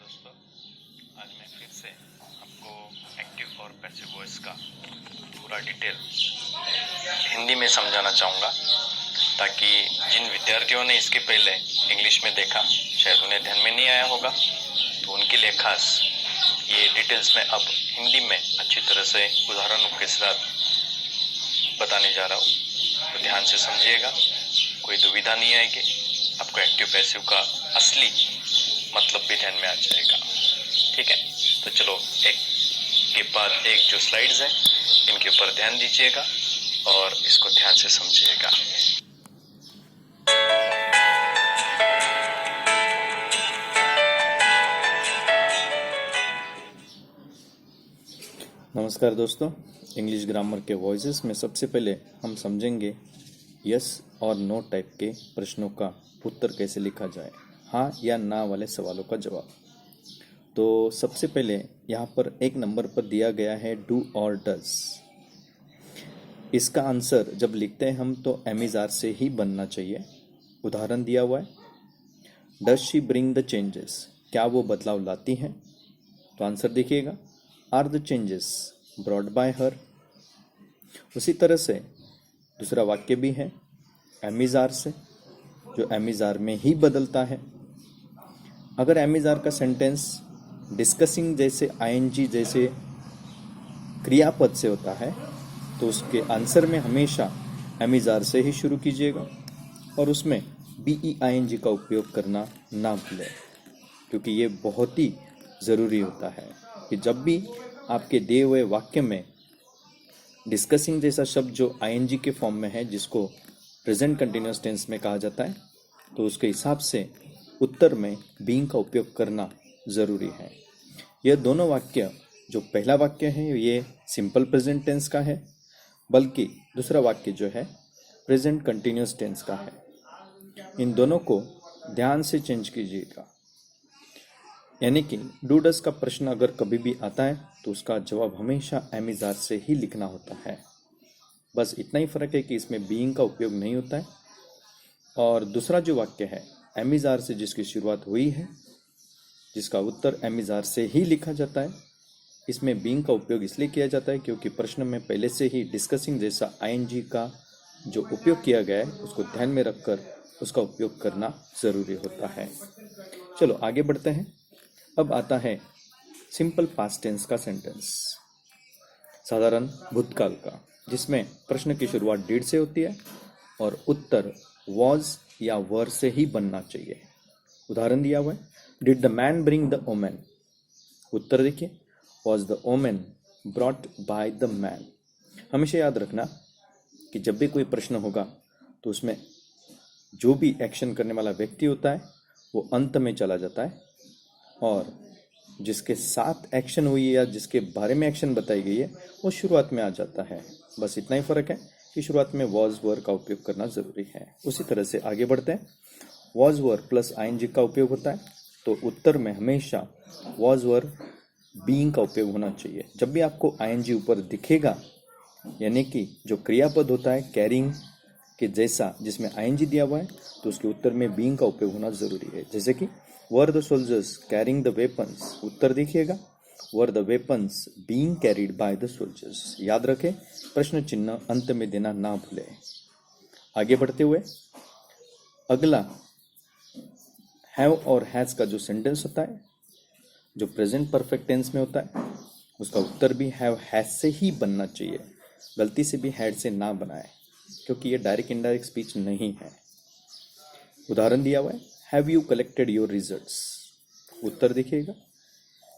दोस्तों, आज मैं फिर से आपको एक्टिव और पैसिव वॉइस का पूरा डिटेल हिंदी में समझाना चाहूँगा, ताकि जिन विद्यार्थियों ने इसके पहले इंग्लिश में देखा शायद उन्हें ध्यान में नहीं आया होगा, तो उनके लिए खास ये डिटेल्स में अब हिंदी में अच्छी तरह से उदाहरणों के साथ बताने जा रहा हूँ। तो ध्यान से समझिएगा, कोई दुविधा नहीं आएगी, आपको एक्टिव पैसिव का असली मतलब भी ध्यान में आ जाएगा। ठीक है, तो चलो एक के बाद एक जो स्लाइड्स हैं इनके ऊपर ध्यान दीजिएगा और इसको ध्यान से समझिएगा। नमस्कार दोस्तों, इंग्लिश ग्रामर के वॉइसेस में सबसे पहले हम समझेंगे यस और नो टाइप के प्रश्नों का उत्तर कैसे लिखा जाए, हाँ या ना वाले सवालों का जवाब। तो सबसे पहले यहाँ पर एक नंबर पर दिया गया है डू और डज। इसका आंसर जब लिखते हैं हम तो एम इज आर से ही बनना चाहिए। उदाहरण दिया हुआ है, does she bring the changes, क्या वो बदलाव लाती हैं? तो आंसर देखिएगा, are the changes brought by her. उसी तरह से दूसरा वाक्य भी है एम इज आर से, जो एम इज आर में ही बदलता है। अगर एम इज आर का सेंटेंस डिस्कसिंग जैसे आईएनजी जैसे क्रियापद से होता है तो उसके आंसर में हमेशा एम इज आर से ही शुरू कीजिएगा और उसमें BEING का उपयोग करना ना भूलें, क्योंकि ये बहुत ही ज़रूरी होता है कि जब भी आपके दिए हुए वाक्य में डिस्कसिंग जैसा शब्द जो ING के फॉर्म में है, जिसको प्रेजेंट कंटिन्यूअस टेंस में कहा जाता है, तो उसके हिसाब से उत्तर में बीइंग का उपयोग करना ज़रूरी है। यह दोनों वाक्य, जो पहला वाक्य है ये सिंपल प्रेजेंट टेंस का है, बल्कि दूसरा वाक्य जो है प्रेजेंट कंटिन्यूअस टेंस का है। इन दोनों को ध्यान से चेंज कीजिएगा। यानी कि डू डज का प्रश्न अगर कभी भी आता है तो उसका जवाब हमेशा एम इज आर से ही लिखना होता है। बस इतना ही फर्क है कि इसमें बीइंग का उपयोग नहीं होता है। और दूसरा जो वाक्य है एम इज आर से जिसकी शुरुआत हुई है, जिसका उत्तर एम इज आर से ही लिखा जाता है, इसमें बीइंग का उपयोग इसलिए किया जाता है क्योंकि प्रश्न में पहले से ही डिस्कसिंग जैसा ING का जो उपयोग किया गया है उसको ध्यान में रखकर उसका उपयोग करना ज़रूरी होता है। चलो आगे बढ़ते हैं। अब आता है सिंपल पास्ट टेंस का सेंटेंस, साधारण भूतकाल का, जिसमें प्रश्न की शुरुआत डिड से होती है और उत्तर वॉज या वर से ही बनना चाहिए। उदाहरण दिया हुआ है, did the man bring the woman. उत्तर देखिए, was the woman brought by the man. हमेशा याद रखना कि जब भी कोई प्रश्न होगा तो उसमें जो भी एक्शन करने वाला व्यक्ति होता है वो अंत में चला जाता है और जिसके साथ एक्शन हुई है या जिसके बारे में एक्शन बताई गई है वो शुरुआत में आ जाता है। बस इतना ही फर्क है कि शुरुआत में वॉज वर का उपयोग करना जरूरी है। उसी तरह से आगे बढ़ते हैं। वॉज वर प्लस ING का उपयोग होता है तो उत्तर में हमेशा वॉज वर बीइंग का उपयोग होना चाहिए। जब भी आपको ING ऊपर दिखेगा, यानी कि जो क्रियापद होता है कैरिंग के जैसा जिसमें ING दिया हुआ है, तो उसके उत्तर में बीइंग का उपयोग होना जरूरी है। जैसे कि were the soldiers carrying the weapons. उत्तर देखिएगा, were the weapons being carried by the soldiers. याद रखें, प्रश्न चिन्ह अंत में देना ना भूलें। आगे बढ़ते हुए अगला हैव और हैज का जो सेंटेंस होता है, जो प्रेजेंट परफेक्ट टेंस में होता है, उसका उत्तर भी हैव हैज से ही बनना चाहिए। गलती से भी हैड से ना बनाए, क्योंकि ये डायरेक्ट इनडायरेक्ट स्पीच नहीं है। उदाहरण दिया हुआ है, have you collected your results. उत्तर देखिएगा,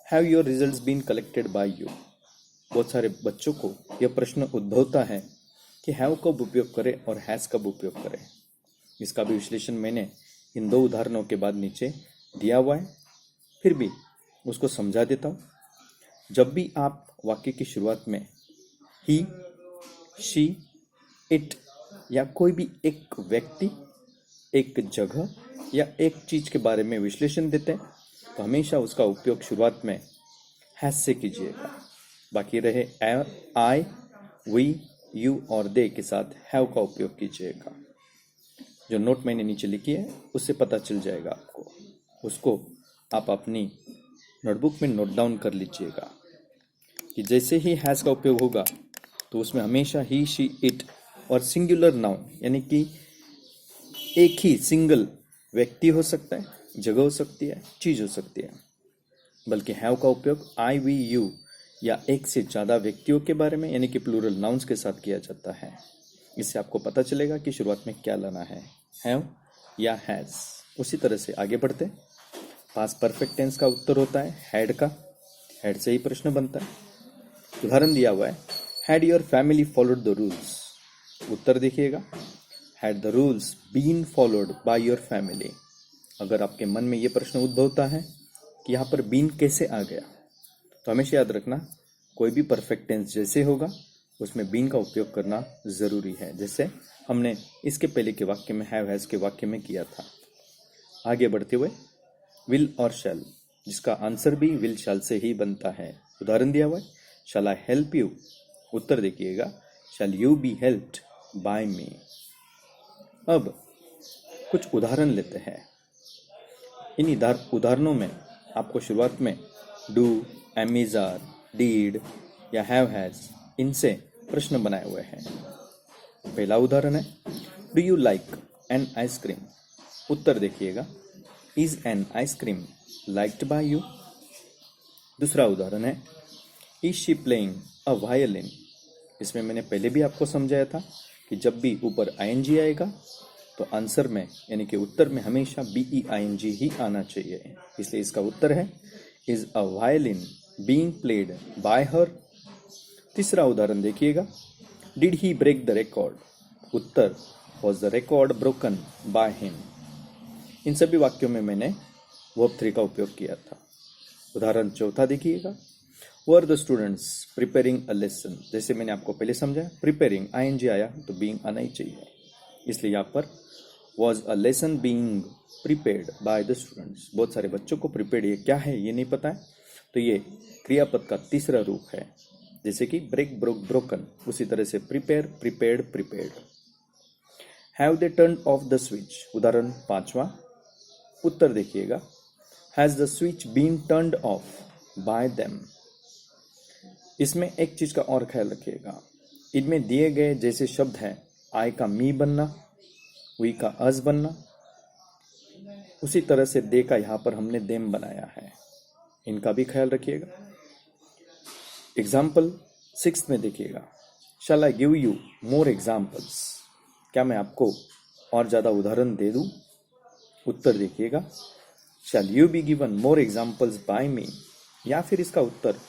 have your results been collected by you. बहुत सारे बच्चों को यह प्रश्न उद्भवता है कि हैव कब उपयोग करें और हैज कब उपयोग करें। इसका भी विश्लेषण मैंने इन दो उदाहरणों के बाद नीचे दिया हुआ है, फिर भी उसको समझा देता हूँ। जब भी आप वाक्य की शुरुआत में ही, शी, इट या कोई भी एक व्यक्ति, एक जगह या एक चीज के बारे में विश्लेषण देते हैं तो हमेशा उसका उपयोग शुरुआत में हैज से कीजिएगा। बाकी रहे आई, वी, यू और दे के साथ हैव का उपयोग कीजिएगा। जो नोट मैंने नीचे लिखी है उससे पता चल जाएगा आपको, उसको आप अपनी नोटबुक में नोट डाउन कर लीजिएगा कि जैसे ही हैज़ का उपयोग होगा तो उसमें हमेशा ही, शी, इट और सिंगुलर नाउन यानी कि एक ही सिंगल व्यक्ति हो सकता है, जगह हो सकती है, चीज हो सकती है। बल्कि हैव का उपयोग आई, वी, यू या एक से ज़्यादा व्यक्तियों के बारे में यानी कि प्लूरल नाउन्स के साथ किया जाता है। इससे आपको पता चलेगा कि शुरुआत में क्या लाना है, हैव या हैज़। उसी तरह से आगे बढ़ते, पास्ट परफेक्ट टेंस का उत्तर होता है हैड का, हैड से ही प्रश्न बनता है। उदाहरण दिया हुआ है, had your family followed the rules. उत्तर देखिएगा, had the rules been followed by your family. अगर आपके मन में ये प्रश्न उद्भवता है कि यहाँ पर बीन कैसे आ गया, तो हमेशा याद रखना कोई भी परफेक्ट टेंस जैसे होगा उसमें बीन का उपयोग करना ज़रूरी है, जैसे हमने इसके पहले के वाक्य में हैव हैज़ के वाक्य में किया था। आगे बढ़ते हुए, विल और शैल, जिसका आंसर भी विल शैल से ही बनता है। उदाहरण दिया हुआ है, शैल आई हेल्प यू। उत्तर देखिएगा, shall you be helped by me. अब कुछ उदाहरण लेते हैं। इन उदाहरणों में आपको शुरुआत में डू, एमिजार, डीड या हैव हैज इनसे प्रश्न बनाए हुए हैं। पहला उदाहरण है, do you like an ice cream. उत्तर देखिएगा, is an ice cream liked by you. दूसरा उदाहरण है, is she playing a violin. इसमें मैंने पहले भी आपको समझाया था कि जब भी ऊपर आईएनजी आएगा तो आंसर में यानी कि उत्तर में हमेशा बीईआईएनजी ही आना चाहिए, इसलिए इसका उत्तर है is a violin being played by her. तीसरा उदाहरण देखिएगा, did he break the record. उत्तर, was the record broken by him. इन सभी वाक्यों में मैंने वर्ब 3 का उपयोग किया था। उदाहरण चौथा देखिएगा, were the students preparing a lesson. जैसे मैंने आपको पहले समझाया, प्रिपेयरिंग आईएनजी आया तो बीइंग आना ही चाहिए, इसलिए यहाँ पर was a lesson being prepared by the students. बहुत सारे बच्चों को प्रिपेयर्ड ये क्या है ये नहीं पता है, तो ये क्रियापद का तीसरा रूप है। जैसे कि ब्रेक, ब्रोक, ब्रोकन, उसी तरह से prepare, prepared, prepared. Have they turn off the switch. उदाहरण पांचवा, उत्तर देखिएगा, has the switch been turned off by them. इसमें एक चीज का और ख्याल रखिएगा, इनमें दिए गए जैसे शब्द हैं, आई का मी बनना, वी का अज बनना, उसी तरह से दे का यहाँ पर हमने देम बनाया है, इनका भी ख्याल रखिएगा। एग्जाम्पल 6 में देखिएगा, shall I give you more examples. क्या मैं आपको और ज़्यादा उदाहरण दे दूँ। उत्तर देखिएगा, shall you be given more examples by me. या फिर इसका उत्तर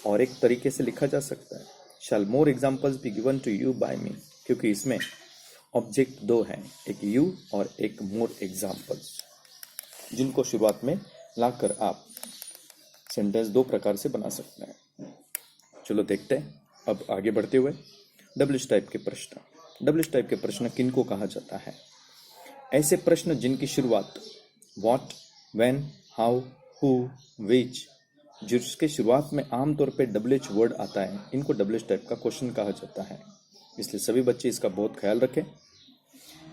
और एक तरीके से लिखा जा सकता है, shall more examples be given to you by me, क्योंकि इसमें ऑब्जेक्ट दो हैं, एक यू और एक मोर एग्जाम्पल्स, जिनको शुरुआत में लाकर आप सेंटेंस दो प्रकार से बना सकते हैं। चलो देखते हैं। अब आगे बढ़ते हुए, डब्ल्यूएच टाइप के प्रश्न। डब्ल्यूएच टाइप के प्रश्न किनको कहा जाता है? ऐसे प्रश्न जिनकी शुरुआत व्हाट, व्हेन, हाउ, हु, विच, जिसके शुरुआत में आमतौर पे डब्ल्यूएच वर्ड आता है, इनको डब्ल्यूएच टाइप का क्वेश्चन कहा जाता है। इसलिए सभी बच्चे इसका बहुत ख्याल रखें।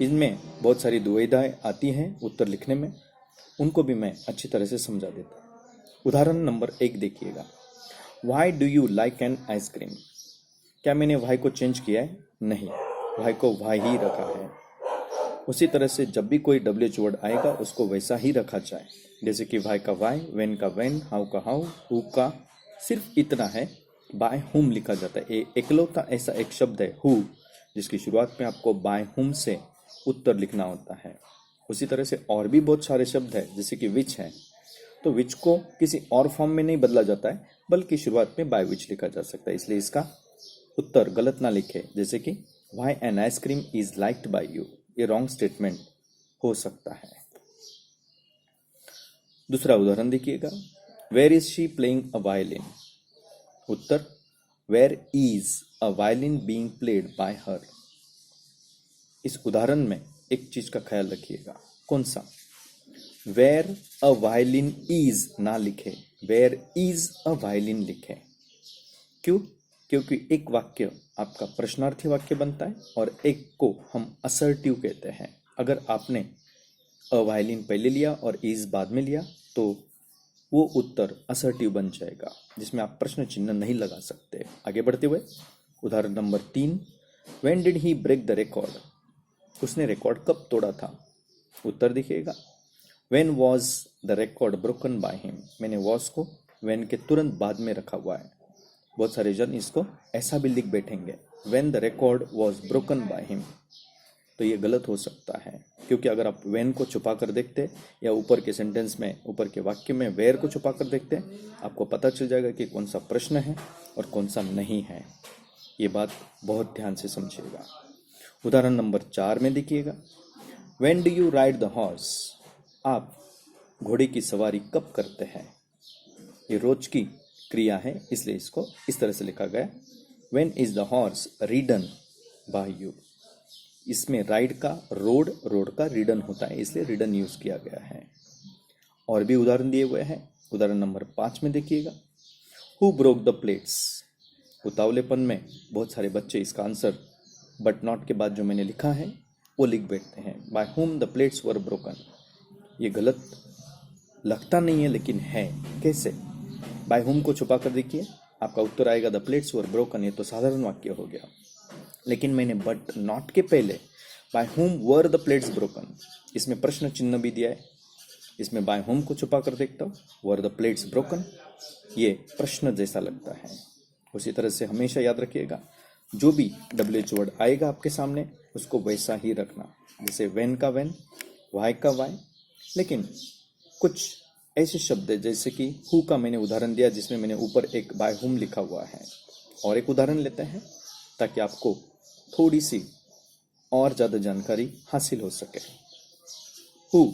इनमें बहुत सारी दुविधाएं आती हैं उत्तर लिखने में, उनको भी मैं अच्छी तरह से समझा देता हूँ। उदाहरण नंबर 1 देखिएगा, why do you like an ice cream. क्या मैंने वाई को चेंज किया है? नहीं, वाई को वाई ही रखा है। उसी तरह से जब भी कोई डब्ल्यूएच वर्ड आएगा उसको वैसा ही रखा जाए, जैसे कि वाई का वाई, वेन का वेन, हाउ का हाउ, हु का सिर्फ इतना है, बाय हुम लिखा जाता है। एकलौता ऐसा एक शब्द है हु, जिसकी शुरुआत में आपको बाय हुम से उत्तर लिखना होता है। उसी तरह से और भी बहुत सारे शब्द है, जैसे कि विच है, तो विच को किसी और फॉर्म में नहीं बदला जाता है, बल्कि शुरुआत में बाय विच लिखा जा सकता है। इसलिए इसका उत्तर गलत ना लिखे, जैसे कि why an ice cream is liked by you, ये रॉन्ग स्टेटमेंट हो सकता है। दूसरा उदाहरण देखिएगा, where is she playing a violin. उत्तर, where is a violin being played by her. इस उदाहरण में एक चीज का ख्याल रखिएगा, कौन सा? वेयर अ वायलिन इज ना लिखे, वेयर इज अ वायलिन लिखे। क्यों? क्योंकि एक वाक्य आपका प्रश्नार्थी वाक्य बनता है और एक को हम असर्टिव कहते हैं। अगर आपने अ वायलिन पहले लिया और इज बाद में लिया तो वो उत्तर असर्टिव बन जाएगा, जिसमें आप प्रश्न चिन्ह नहीं लगा सकते। आगे बढ़ते हुए उदाहरण number 3, when did he break the record, उसने रिकॉर्ड कब तोड़ा था। उत्तर दिखेगा when was the record broken by him, मैंने वॉज को व्हेन के तुरंत बाद में रखा हुआ है। बहुत सारे जन इसको ऐसा भी लिख बैठेंगे when the record was broken by him, तो ये गलत हो सकता है, क्योंकि अगर आप व्हेन को छुपा कर देखते या ऊपर के सेंटेंस में, ऊपर के वाक्य में वेयर को छुपा कर देखते, आपको पता चल जाएगा कि कौन सा प्रश्न है और कौन सा नहीं है। ये बात बहुत ध्यान से समझिएगा। उदाहरण नंबर 4 में देखिएगा, when do you ride the horse, आप घोड़े की सवारी कब करते हैं। ये रोज की क्रिया है, इसलिए इसको इस तरह से लिखा गया, when is the horse ridden by you. इसमें राइड का रोड का रीडन होता है, इसलिए रीडन यूज किया गया है। और भी उदाहरण दिए हुए हैं। उदाहरण नंबर 5 में देखिएगा, हु ब्रोक द प्लेट्स, उतावलेपन में बहुत सारे बच्चे इसका आंसर बट नॉट के बाद जो मैंने लिखा है वो लिख बैठते हैं, by whom the plates were broken. ये गलत लगता नहीं है लेकिन है। कैसे? बाय हुम को छुपा कर देखिए, आपका उत्तर आएगा द प्लेट्स वर ब्रोकन। ये तो साधारण वाक्य हो गया, लेकिन मैंने बट नॉट के पहले by whom were the plates broken, इसमें प्रश्न चिन्ह भी दिया है। इसमें बाय हुम को छुपा कर देखता हूँ, वर द प्लेट्स ब्रोकन, ये प्रश्न जैसा लगता है। उसी तरह से हमेशा याद रखिएगा, जो भी WH वर्ड आएगा आपके सामने उसको वैसा ही रखना, जैसे वेन का वेन, वाई का वाई। लेकिन कुछ ऐसे शब्द है जैसे कि हु का मैंने उदाहरण दिया, जिसमें मैंने ऊपर एक बाय हुम लिखा हुआ है। और एक उदाहरण लेते हैं ताकि आपको थोड़ी सी और ज़्यादा जानकारी हासिल हो सके। Who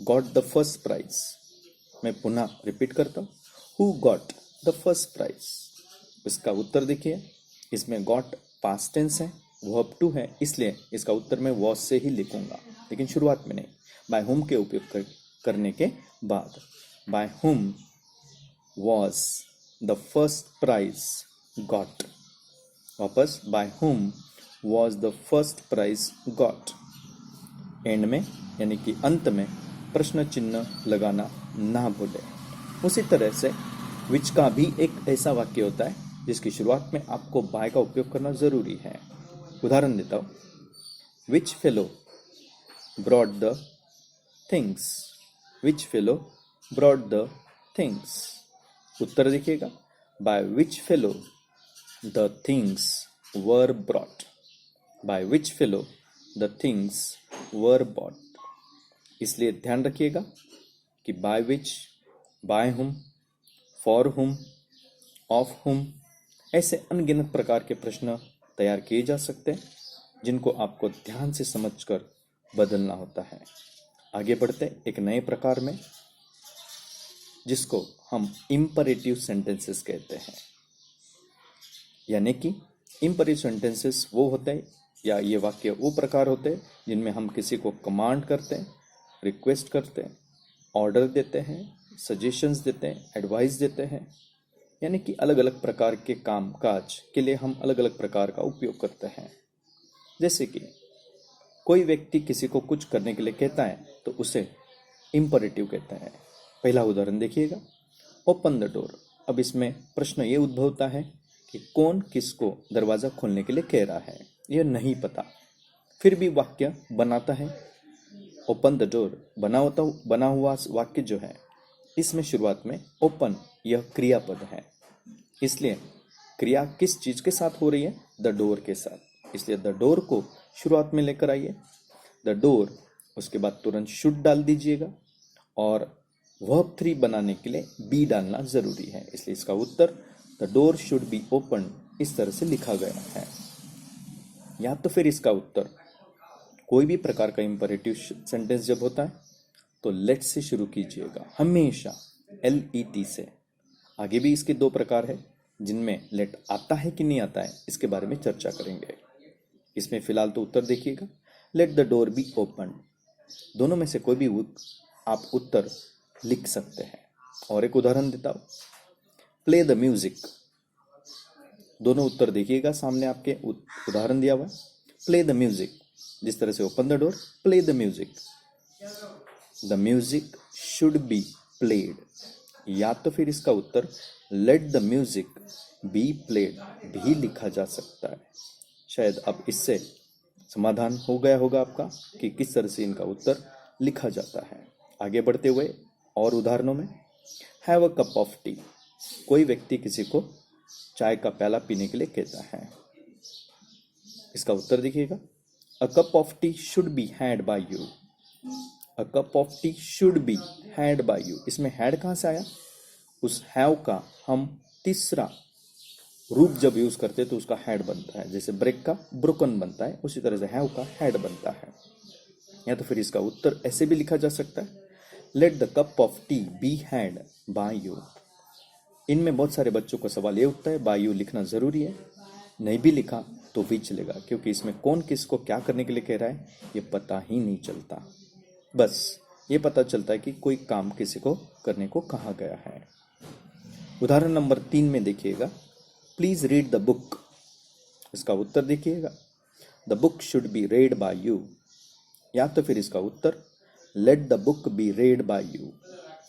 got the first prize, मैं पुनः रिपीट करता हूँ, who got the first prize. इसका उत्तर देखिए, इसमें गॉट पास्ट टेंस है, वर्ब टू है, इसलिए इसका उत्तर मैं वॉज से ही लिखूंगा, लेकिन शुरुआत में नहीं, बाय हुम के उपयोग करने के बाद। By whom was the first prize got, वापस by whom was the first prize got. End में यानी कि अंत में प्रश्न चिन्ह लगाना ना भूलें। उसी तरह से विच का भी एक ऐसा वाक्य होता है जिसकी शुरुआत में आपको बाय का उपयोग करना जरूरी है। उदाहरण देता हूं, which fellow brought the things, which fellow brought the things. उत्तर देखिएगा, by which fellow the things were brought, by which fellow the things were bought. इसलिए ध्यान रखिएगा कि by which, by whom, for whom, of whom, ऐसे अनगिनत प्रकार के प्रश्न तैयार किए जा सकते हैं जिनको आपको ध्यान से समझकर बदलना होता है। आगे बढ़ते एक नए प्रकार में, जिसको हम इंपरेटिव सेंटेंसेस कहते हैं। यानी कि इंपरेटिव सेंटेंसेस वो होते हैं या ये वाक्य वो प्रकार होते हैं जिनमें हम किसी को कमांड करते हैं, रिक्वेस्ट करते हैं, ऑर्डर देते हैं, सजेशंस देते हैं, एडवाइस देते हैं। यानी कि अलग अलग प्रकार के काम काज के लिए हम अलग अलग प्रकार का उपयोग करते हैं। जैसे कि कोई व्यक्ति किसी को कुछ करने के लिए कहता है तो उसे इंपरेटिव कहते हैं। पहला उदाहरण देखिएगा, ओपन द डोर। अब इसमें प्रश्न ये उद्भव होता है कि कौन किसको दरवाजा खोलने के लिए कह रहा है, यह नहीं पता, फिर भी वाक्य बनाता है। ओपन द डोर बना हुआ वाक्य जो है, इसमें शुरुआत में ओपन यह क्रियापद है, इसलिए क्रिया किस चीज के साथ हो रही है, द डोर के साथ, इसलिए द डोर को शुरुआत में लेकर आइए, द डोर, उसके बाद तुरंत शुड डाल दीजिएगा और वर्ब 3 बनाने के लिए बी डालना जरूरी है, इसलिए इसका उत्तर the door should be open इस तरह से लिखा गया है। या तो फिर इसका उत्तर, कोई भी प्रकार का इंपरेटिव सेंटेंस जब होता है तो लेट से शुरू कीजिएगा, हमेशा LET से। आगे भी इसके 2 प्रकार है जिनमें लेट आता है कि नहीं आता है, इसके बारे में चर्चा करेंगे। इसमें फिलहाल तो उत्तर देखिएगा, let the door be open. दोनों में से कोई भी आप उत्तर लिख सकते हैं। और एक उदाहरण देता हूं, प्ले द म्यूजिक। दोनों उत्तर देखिएगा, सामने आपके उदाहरण दिया हुआ है, प्ले द म्यूजिक। जिस तरह से open the door, play the music. The music should be played, या तो फिर इसका उत्तर let the music be played भी लिखा जा सकता है। शायद अब इससे समाधान हो गया होगा आपका कि किस तरह से इनका उत्तर लिखा जाता है। आगे बढ़ते हुए और उदाहरणों में, have a cup of T, कोई व्यक्ति किसी को चाय का प्याला पीने के लिए कहता है। इसका उत्तर देखिएगा, a cup of tea should be had by you. A cup of tea should be had by you, इसमें हैड कहाँ से आया? उस हैव का हम तीसरा रूप जब यूज करते हैं तो उसका हैड बनता है, जैसे ब्रेक का ब्रोकन बनता है, उसी तरह से हैव का हैड बनता है। या तो फिर इसका उत्तर ऐसे भी लिखा जा सकता है, let the cup of tea be had by you. इनमें बहुत सारे बच्चों का सवाल ये उठता है, बाय यू लिखना जरूरी है? नहीं भी लिखा तो भी चलेगा, क्योंकि इसमें कौन किसको क्या करने के लिए कह रहा है ये पता ही नहीं चलता। बस ये पता चलता है कि कोई काम किसी को करने को कहा गया है। उदाहरण नंबर 3 में देखिएगा, प्लीज रीड द बुक। इसका उत्तर देखिएगा, the book should be read by you, या तो फिर इसका उत्तर let the book be read by you.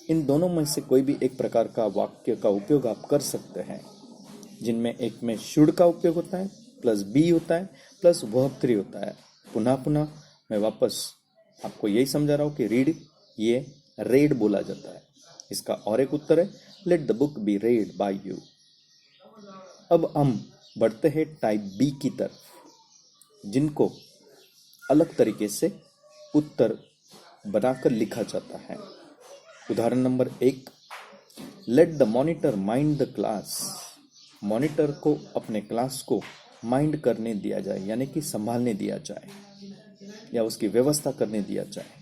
इन दोनों में से कोई भी एक प्रकार का वाक्य का उपयोग आप कर सकते हैं, जिनमें एक में शुड का उपयोग होता है, प्लस बी होता है, प्लस वर्ब 3 होता है। पुनः मैं वापस आपको यही समझा रहा हूं कि रीड ये रेड बोला जाता है। इसका और एक उत्तर है let the book be read by you. अब हम बढ़ते हैं टाइप बी की तरफ, जिनको अलग तरीके से उत्तर बनाकर लिखा जाता है। उदाहरण number 1, let the monitor mind the class. Monitor को अपने क्लास को माइंड करने दिया जाए, यानी कि संभालने दिया जाए या उसकी व्यवस्था करने दिया जाए।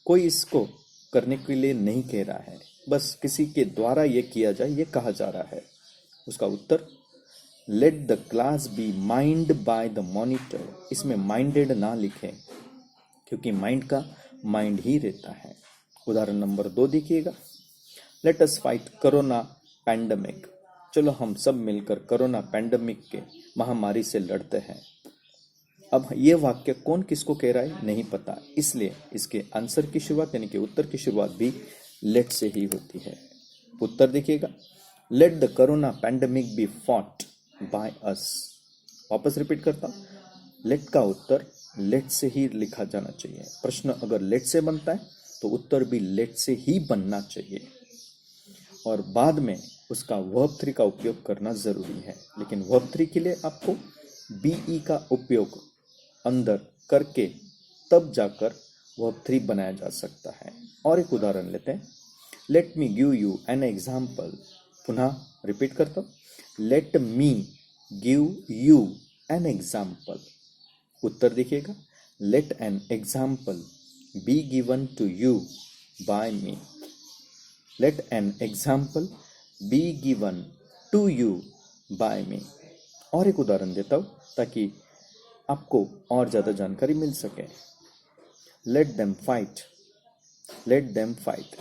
कोई इसको करने के लिए नहीं कह रहा है, बस किसी के द्वारा ये किया जाए ये कहा जा रहा है। उसका उत्तर let the class be minded by the monitor. इसमें माइंडेड ना लिखें, क्योंकि माइंड का माइंड ही रहता है। उदाहरण नंबर 2 देखिएगा, let us fight corona pandemic. चलो हम सब मिलकर कोरोना पैंडेमिक के महामारी से लड़ते हैं। अब ये वाक्य कौन किसको कह रहा है नहीं पता, इसलिए इसके आंसर की शुरुआत यानी कि उत्तर की शुरुआत भी लेट से ही होती है। उत्तर देखिएगा, let the corona pandemic B fought by us. वापस रिपीट करता हूं, लेट का उत्तर लेट से ही लिखा जाना चाहिए। प्रश्न अगर लेट से बनता है तो उत्तर भी लेट से ही बनना चाहिए, और बाद में उसका वर्ब 3 का उपयोग करना जरूरी है। लेकिन वर्ब 3 के लिए आपको बीई का उपयोग अंदर करके तब जाकर वर्ब 3 बनाया जा सकता है। और एक उदाहरण लेते हैं, let me give you an example. पुनः रिपीट करता हूं, let me give you an example. उत्तर देखिएगा, let an example be given to you by me. Let an example be given to you by me. और एक उदाहरण देता हूं ताकि आपको और ज्यादा जानकारी मिल सके। Let them fight, let them fight.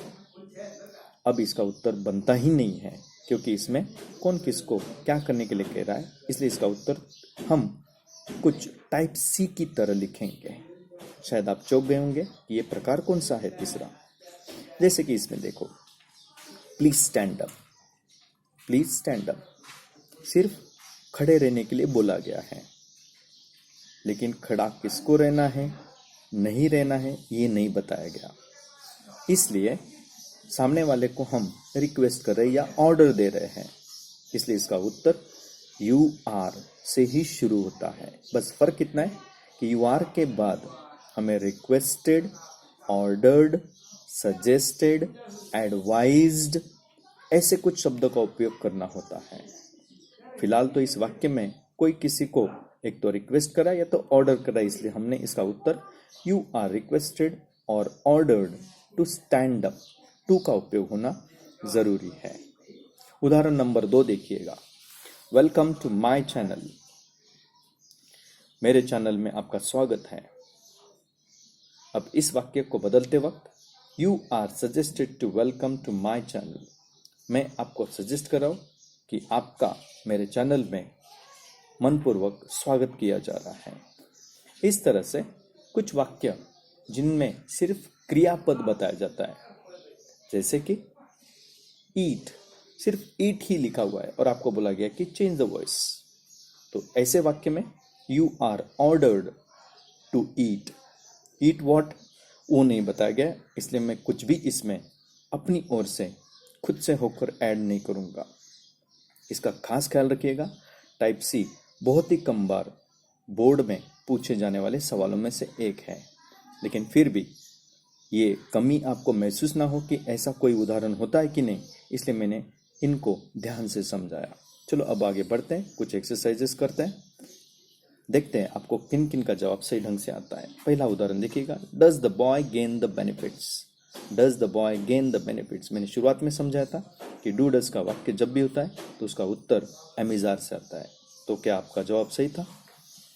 अब इसका उत्तर बनता ही नहीं है, क्योंकि इसमें कौन किसको क्या करने के लिए कह रहा है, इसलिए इसका उत्तर हम कुछ टाइप सी की तरह लिखेंगे। शायद आप चौंक गए होंगे कि ये प्रकार कौन सा है तीसरा। जैसे कि इसमें देखो, please stand up, please stand up सिर्फ खड़े रहने के लिए बोला गया है, लेकिन खड़ा किसको रहना है नहीं रहना है ये नहीं बताया गया। इसलिए सामने वाले को हम रिक्वेस्ट कर रहे हैं या ऑर्डर दे रहे हैं, इसलिए इसका उत्तर यू आर से ही शुरू होता है। बस फर्क इतना है कि यू आर के बाद हमें रिक्वेस्टेड, ऑर्डर्ड, सजेस्टेड, एडवाइज्ड ऐसे कुछ शब्दों का उपयोग करना होता है। फिलहाल तो इस वाक्य में कोई किसी को एक तो रिक्वेस्ट करा या तो ऑर्डर करा, इसलिए हमने इसका उत्तर यू आर रिक्वेस्टेड और ordered to stand up, to का उपयोग होना जरूरी है। उदाहरण नंबर 2 देखिएगा, वेलकम टू माय चैनल। मेरे चैनल में आपका स्वागत है। अब इस वाक्य को बदलते वक्त you are suggested to welcome to my channel, मैं आपको सजेस्ट कर रहा हूं कि आपका मेरे चैनल में मनपूर्वक स्वागत किया जा रहा है। इस तरह से कुछ वाक्य जिनमें सिर्फ क्रियापद बताया जाता है, जैसे कि ईट, सिर्फ ईट ही लिखा हुआ है और आपको बोला गया कि चेंज द वॉइस, तो ऐसे वाक्य में you are ordered to eat, eat what वो नहीं बताया गया, इसलिए मैं कुछ भी इसमें अपनी ओर से खुद से होकर ऐड नहीं करूँगा। इसका खास ख्याल रखिएगा, टाइप सी बहुत ही कम बार बोर्ड में पूछे जाने वाले सवालों में से एक है, लेकिन फिर भी ये कमी आपको महसूस ना हो कि ऐसा कोई उदाहरण होता है कि नहीं, इसलिए मैंने इनको ध्यान से समझाया। चलो अब आगे बढ़ते हैं, कुछ एक्सरसाइजेस करते हैं, देखते हैं आपको किन किन का जवाब सही ढंग से आता है। पहला उदाहरण देखिएगा, does the boy gain the benefits, does the boy gain the benefits. मैंने शुरुआत में समझाया था कि डू डज का वाक्य जब भी होता है तो उसका उत्तर एमिजार से आता है, तो क्या आपका जवाब सही था?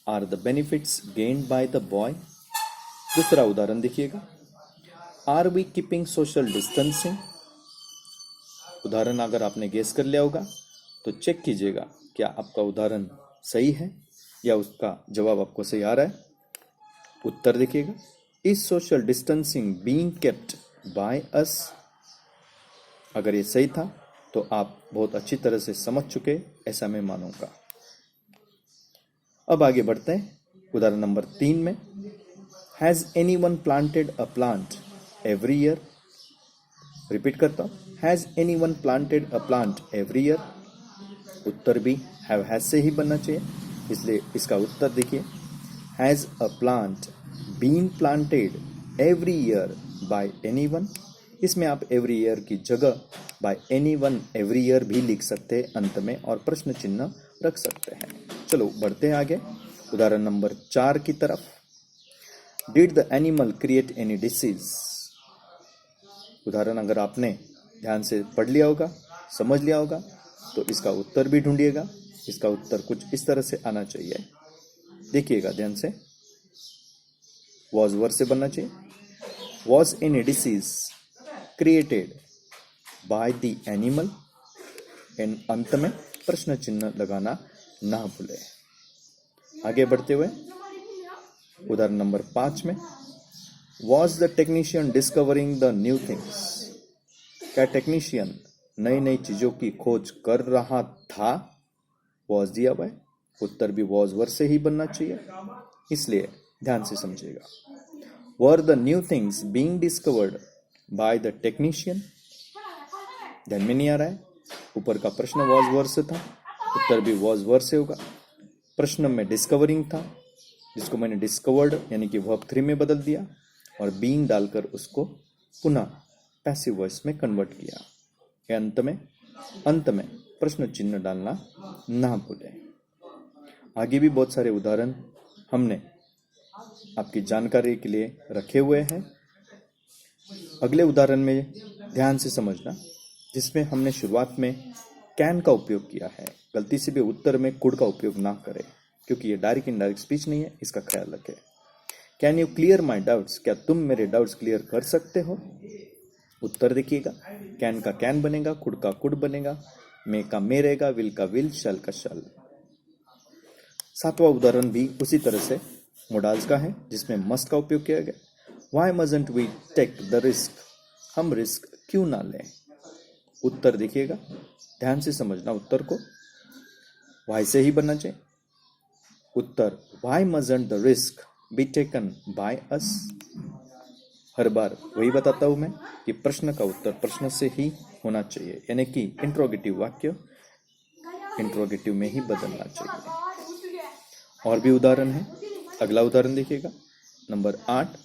Are the benefits gained by the boy. दूसरा उदाहरण देखिएगा, are we keeping social distancing. उदाहरण अगर आपने गेस कर लिया होगा तो चेक कीजिएगा क्या आपका उदाहरण सही है या उसका जवाब आपको सही आ रहा है। उत्तर देखिएगा, is social distancing being kept by us. अगर ये सही था तो आप बहुत अच्छी तरह से समझ चुके, ऐसा मैं मानूंगा। अब आगे बढ़ते हैं, उदाहरण नंबर 3 में, has anyone planted a plant every year. Repeat करता हूं, has anyone planted a plant every year. उत्तर भी हैज से ही बनना चाहिए, इसलिए इसका उत्तर देखिए, has a plant been planted every year by anyone. इसमें आप एवरी ईयर की जगह बाय एनीवन एवरी ईयर भी लिख सकते हैं अंत में और प्रश्न चिन्ह रख सकते हैं। चलो बढ़ते हैं आगे, उदाहरण नंबर 4 की तरफ। Did the animal create any disease. उदाहरण अगर आपने ध्यान से पढ़ लिया होगा, समझ लिया होगा, तो इसका उत्तर भी ढूंढिएगा। इसका उत्तर कुछ इस तरह से आना चाहिए, देखिएगा ध्यान से, वॉज वर्ड से बनना चाहिए। Was any disease created by the animal, and अंत में प्रश्न चिन्ह लगाना ना भूले। आगे बढ़ते हुए उदाहरण नंबर 5 में, was the technician discovering the new things. क्या टेक्नीशियन नई नई चीजों की खोज कर रहा था? वॉज दिया हुआ है, उत्तर भी वॉज वर्ड से ही बनना चाहिए, इसलिए ध्यान से समझिएगा। Were the new things being discovered by the technician. ध्यान में नहीं आ रहा है, ऊपर का प्रश्न वॉज वर्ड से था, उत्तर भी वॉज वर्ड से होगा। प्रश्न में डिस्कवरिंग था, जिसको मैंने डिस्कवर्ड यानी कि वर्ब 3 में बदल दिया और बीइंग डालकर उसको पुनः पैसिव वॉइस में कन्वर्ट किया। अंत में प्रश्न चिन्ह डालना ना भूलें। आगे भी बहुत सारे उदाहरण हमने आपकी जानकारी के लिए रखे हुए हैं। अगले उदाहरण में ध्यान से समझना, जिसमें हमने शुरुआत में कैन का उपयोग किया है। गलती से भी उत्तर में कुड का उपयोग ना करें, क्योंकि ये डायरेक्ट इनडायरेक्ट स्पीच नहीं है, इसका ख्याल रखें। Can you clear my doubts, क्या तुम मेरे डाउट्स क्लियर कर सकते हो? उत्तर देखिएगा, कैन का कैन बनेगा, कुड का कुड बनेगा, मे का मे रहेगा, विल का विल, शल का शल। 7वां उदाहरण भी उसी तरह से मोडाल्स का है, जिसमें मस्ट का उपयोग किया गया। Why mustn't we take the risk, हम रिस्क क्यों ना लें? उत्तर देखिएगा, ध्यान से समझना, उत्तर को वाई से ही बनना चाहिए। उत्तर, why mustn't the risk be taken by us. हर बार वही बताता हूं मैं कि प्रश्न का उत्तर प्रश्न से ही होना चाहिए, यानी कि इंट्रोगेटिव वाक्य इंट्रोगेटिव में ही बदलना चाहिए। और भी उदाहरण है, अगला उदाहरण देखिएगा, number 8,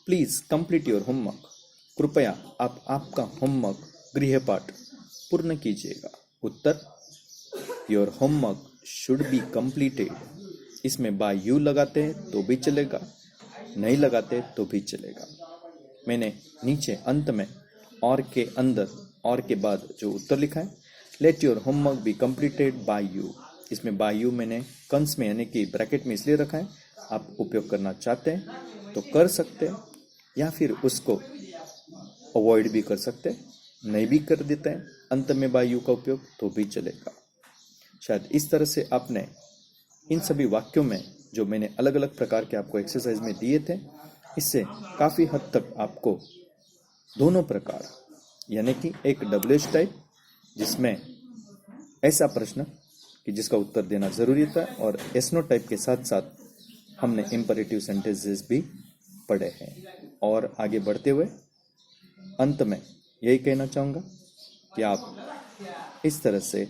please complete your homework. कृपया आप आपका होमवर्क गृहपाठ पूर्ण कीजिएगा। उत्तर, your homework should be completed. इसमें बाय यू लगाते हैं तो भी चलेगा, नहीं लगाते तो भी चलेगा। मैंने नीचे अंत में और के अंदर और के बाद जो उत्तर लिखा है, let your homework be completed by you. इसमें बाय यू मैंने कंस में यानी कि ब्रैकेट में इसलिए रखा है, आप उपयोग करना चाहते हैं तो कर सकते हैं, या फिर उसको अवॉइड भी कर सकते हैं, नहीं भी कर देते हैं अंत में बाय यू का उपयोग तो भी चलेगा। शायद इस तरह से आपने इन सभी वाक्यों में जो मैंने अलग अलग प्रकार के आपको एक्सरसाइज में दिए थे, इससे काफ़ी हद तक आपको दोनों प्रकार यानी कि एक डब्ल्यूएच टाइप जिसमें ऐसा प्रश्न कि जिसका उत्तर देना ज़रूरी था, और एस नो टाइप के साथ साथ हमने इम्परेटिव सेंटेंसेस भी पढ़े हैं। और आगे बढ़ते हुए अंत में यही कहना चाहूँगा कि आप इस तरह से